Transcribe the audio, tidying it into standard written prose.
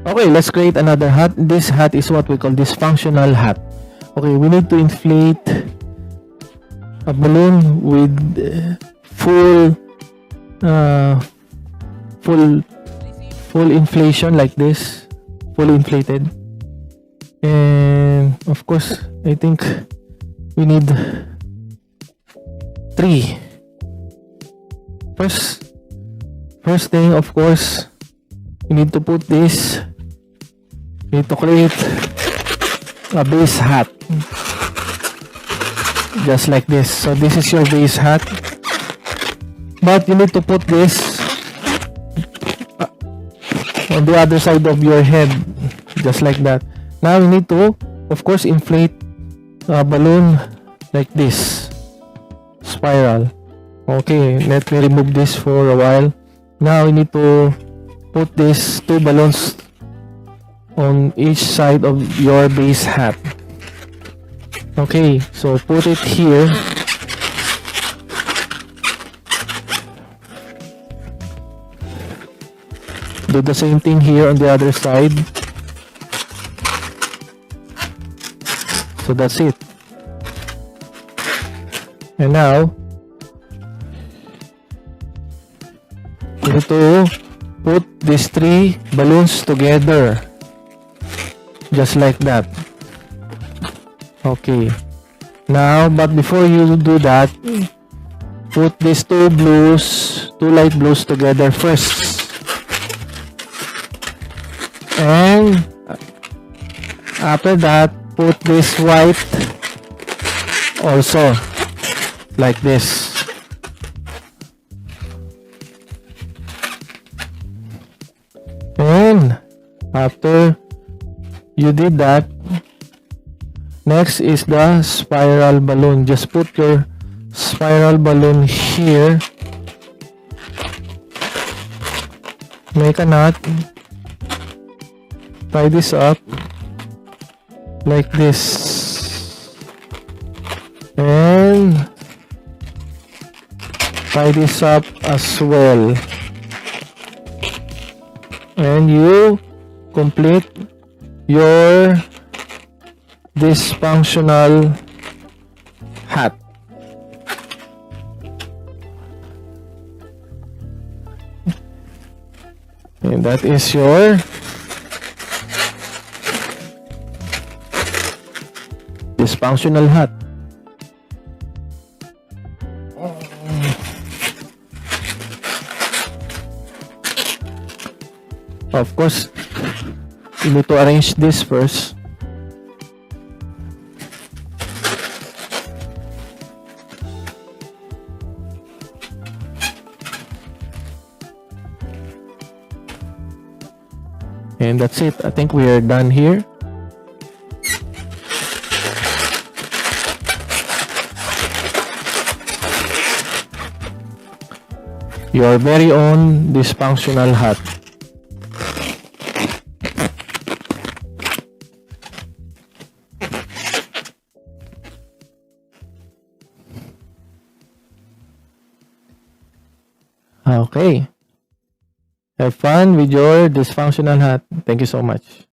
Okay, let's create another hat. This hat is what we call dysfunctional hat. Okay, we need to inflate a balloon with full inflation like this, fully inflated. And of course, I think we need 3. First thing, of course, we need to put this. We need to create a base hat, just like this. So this is your base hat, but you need to put this on the other side of your head, just like that. Now we need to, of course, inflate a balloon like this, spiral. Okay, let me remove this for a while. Now we need to put these 2 balloons on each side of your base hat. Okay, so put it here. Do the same thing here on the other side. So that's it. And now we need to put these 3 balloons together, just like that. Okay, now, but before you do that, put these 2 light blues together first, and after that, put this white also, like this. And after you did that, next is the spiral balloon. Just put your spiral balloon here. Make a knot. Tie this up like this. And tie this up as well. And you complete your dysfunctional hat. And that is your dysfunctional hat. Of course, you need to arrange this first. And that's it. I think we are done here. Your very own dysfunctional hat. Okay. Have fun with your dysfunctional hat. Thank you so much.